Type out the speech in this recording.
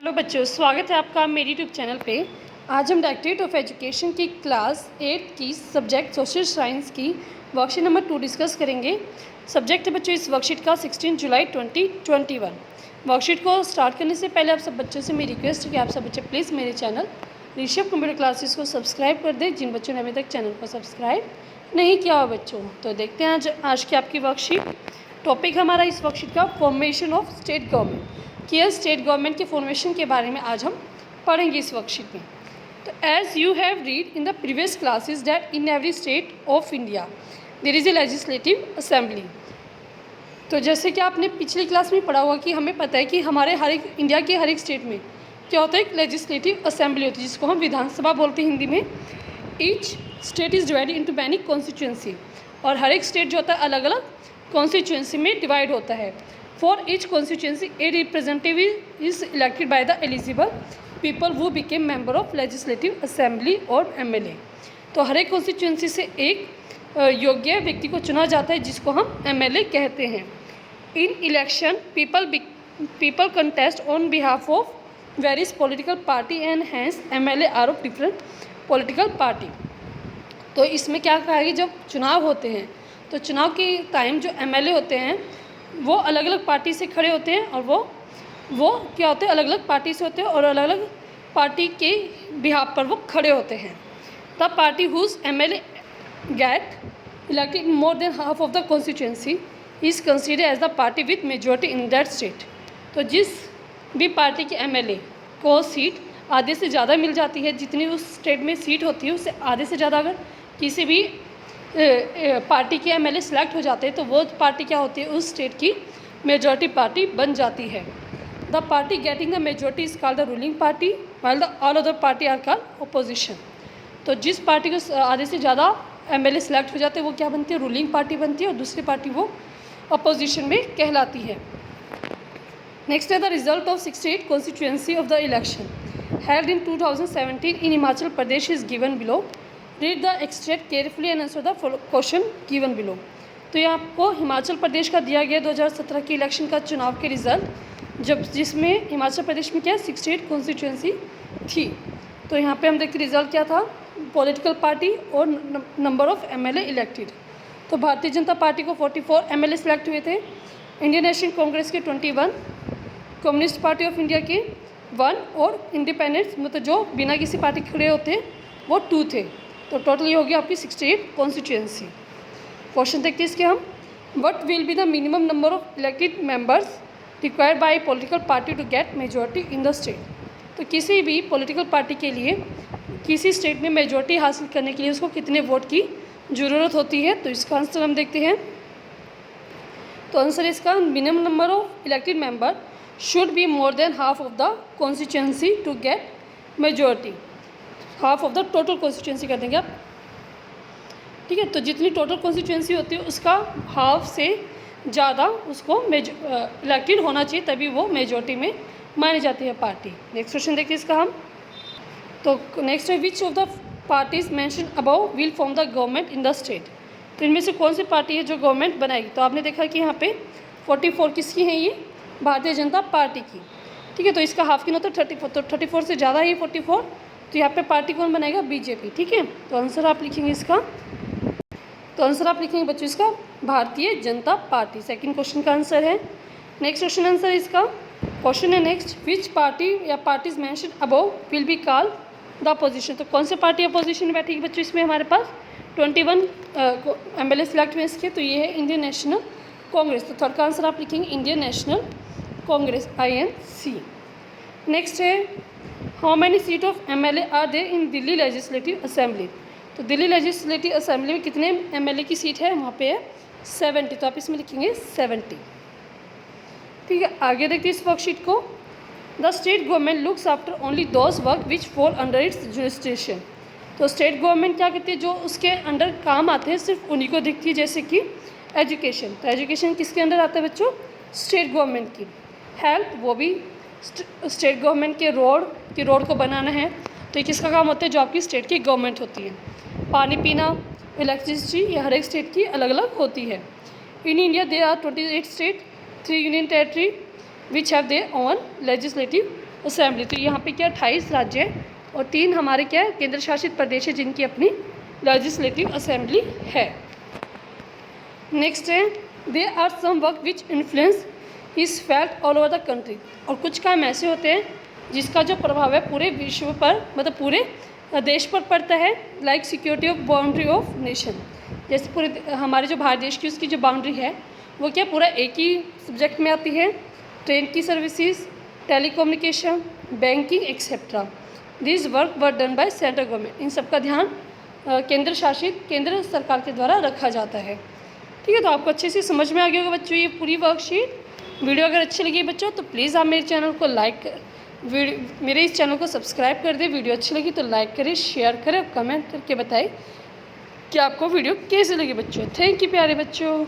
Hello बच्चों, स्वागत है आपका मेरे यूट्यूब चैनल पे। आज हम डायरेक्टरेट ऑफ एजुकेशन की क्लास 8 की सब्जेक्ट सोशल साइंस की वर्कशीट नंबर 2 डिस्कस करेंगे। सब्जेक्ट है बच्चों इस वर्कशीट का 16 जुलाई 2021। वर्कशीट को स्टार्ट करने से पहले आप सब बच्चों से मेरी रिक्वेस्ट है कि आप सब बच्चे प्लीज़ मेरे चैनल ऋषभ कंप्यूटर क्लासेस को सब्सक्राइब कर दें, जिन बच्चों ने अभी तक चैनल को सब्सक्राइब नहीं किया हो बच्चों। तो देखते हैं आज की आपकी वर्कशीट। टॉपिक हमारा इस वर्कशीट का फॉर्मेशन ऑफ स्टेट गवर्नमेंट, कि यह स्टेट गवर्नमेंट के फॉर्मेशन के बारे में आज हम पढ़ेंगे इस वर्कशीट में। तो as you have read in the previous classes that in every state of India there is a legislative assembly. तो जैसे कि आपने पिछली क्लास में पढ़ा हुआ कि हमें पता है कि हमारे इंडिया के हर एक स्टेट में क्या होता है, एक लेजिस्लेटिव असेंबली होती है, जिसको हम विधानसभा बोलते हैं हिंदी में। Each state is divided into many constituency, और हर एक स्टेट जो होता है अलग अलग कॉन्स्टिट्यूंसी में डिवाइड होता है। For each constituency, a representative is elected by the eligible people who became member of legislative assembly और MLA। तो हर एक कॉन्स्टिट्यूंसी से एक योग्य व्यक्ति को चुना जाता है, जिसको हम MLA कहते हैं। इन election people contest on behalf of various political party and hence MLA are of different political party। तो इसमें क्या कहा है कि जब चुनाव होते हैं तो चुनाव के टाइम जो MLA होते हैं वो अलग अलग पार्टी से खड़े होते हैं, और वो क्या होते हैं, अलग अलग पार्टी से होते हैं और अलग अलग पार्टी के बिहाफ पर वो खड़े होते हैं। The party whose MLA get elected more than half of the constituency is considered as the party with majority in that state. तो जिस भी पार्टी के MLA को सीट आधे से ज़्यादा मिल जाती है, जितनी उस स्टेट में सीट होती है उससे आधे से ज़्यादा अगर किसी भी पार्टी के MLA सेलेक्ट हो जाते हैं तो वो पार्टी क्या होती है, उस स्टेट की मेजॉरिटी पार्टी बन जाती है। The party getting the majority is called the ruling party while the all other party are called opposition. तो जिस पार्टी को आधे से ज़्यादा MLA सेलेक्ट हो जाते हैं वो क्या बनती है, रूलिंग पार्टी बनती है, और दूसरी पार्टी वो अपोजिशन में कहलाती है। नेक्स्ट है the result of 68 constituency of the election held in 2017 in Himachal Pradesh is given below. Read the extract carefully and answer the question given below. तो ये आपको हिमाचल प्रदेश का दिया गया 2017 के इलेक्शन का चुनाव के रिजल्ट, जिसमें हिमाचल प्रदेश में क्या 68 कॉन्स्टिट्यूंसी थी। तो यहाँ पे हम देखते रिजल्ट क्या था, पॉलिटिकल पार्टी और नंबर ऑफ MLA इलेक्टेड। तो भारतीय जनता पार्टी को 44 MLA सेलेक्ट हुए थे, इंडियन नेशनल कांग्रेस के 21, कम्युनिस्ट पार्टी ऑफ इंडिया के 1, और इंडिपेंडेंस मतलब जो बिना किसी पार्टी के खड़े होते वो 2 थे। तो टोटल ये होगी आपकी 68 कॉन्स्टिट्यूंसी। क्वेश्चन देखते हैं इसके हम। What will be the minimum number of elected members required by political party to get majority in the state. तो किसी भी पॉलिटिकल पार्टी के लिए किसी स्टेट में मेजॉरिटी हासिल करने के लिए उसको कितने वोट की ज़रूरत होती है। तो इसका आंसर हम देखते हैं। तो आंसर इसका minimum number of elected member should be more than half of the constituency to get majority. Half of the total constituency कर देंगे आप, ठीक है। तो जितनी टोटल कॉन्स्टिट्यूंसी होती है उसका हाफ से ज़्यादा उसको इलेक्टेड होना चाहिए, तभी वो मेजॉरिटी में मानी जाती है पार्टी। नेक्स्ट क्वेश्चन देखते हैं इसका हम। तो नेक्स्ट है which of the parties mention above will form the government in the state. तो इनमें से कौन सी पार्टी है जो गवर्नमेंट बनाएगी। तो आपने देखा कि यहाँ पे 44 किसकी हैं, ये भारतीय जनता पार्टी की, ठीक है। तो इसका हाफ की ना तो 34, तो 34 से ज़्यादा है 44, तो यहाँ पे पार्टी कौन बनाएगा, BJP, ठीक है। तो आंसर आप लिखेंगे इसका, तो आंसर आप लिखेंगे बच्चों इसका Bharatiya Janata party. Second question का आंसर है। नेक्स्ट क्वेश्चन आंसर इसका क्वेश्चन है नेक्स्ट विच पार्टी या parties mention above will be called the opposition. तो कौन सी पार्टी अपोजिशन में बैठेगी बच्चों, इसमें हमारे पास 21 MLA सेलेक्ट हुए इसके, तो ये है इंडियन नेशनल कांग्रेस। तो थर्ड का आंसर आप लिखेंगे Indian National Congress INC। Next है how many seat of MLA are there in Delhi legislative assembly. तो दिल्ली लेजिस्लेटिव असेंबली में कितने MLA की सीट है, वहाँ पे है 70। तो आप इसमें लिखेंगे 70, ठीक है। आगे देखते हैं इस वर्कशीट को। The state government looks after only those work which fall under its jurisdiction. तो स्टेट गवर्नमेंट क्या करती है, जो उसके अंडर काम आते हैं सिर्फ उन्हीं को देखती है, जैसे कि एजुकेशन। तो एजुकेशन किसके अंडर आता है बच्चों, स्टेट गवर्नमेंट की। हेल्थ, वो भी स्टेट गवर्नमेंट के रोड को बनाना है, तो ये किसका काम होता है, जो आपकी स्टेट की गवर्नमेंट होती है। पानी पीना, इलेक्ट्रिसिटी, ये हर एक स्टेट की अलग अलग होती है। In India there are 28 state, 3 union territory which have their own legislative assembly. तो यहाँ पे क्या 28 राज्य है और 3 हमारे क्या है केंद्र शासित प्रदेश है जिनकी अपनी लेजिस्लेटिव असेंबली है। नेक्स्ट है they are some work which influence is felt all over the country. और कुछ काम ऐसे होते हैं जिसका जो प्रभाव है पूरे विश्व पर मतलब पूरे देश पर पड़ता है। Like security of boundary of nation, जैसे पूरे हमारे जो भारत देश की उसकी जो बाउंड्री है वो क्या पूरा एक ही सब्जेक्ट में आती है। ट्रेन की services, telecommunication, banking etcetera, this work were done by central government. इन सब का ध्यान केंद्र शासित केंद्र सरकार के द्वारा रखा जाता है। ठीक है, तो आपको अच्छे से समझ में आ गया होगा बच्चों ये पूरी वर्कशीट। वीडियो अगर अच्छी लगी बच्चों तो प्लीज़ आप मेरे चैनल को मेरे इस चैनल को सब्सक्राइब कर दें। वीडियो अच्छी लगी तो लाइक करें, शेयर करें और कमेंट करके बताएं कि आपको वीडियो कैसी लगी बच्चों। थैंक यू प्यारे बच्चों।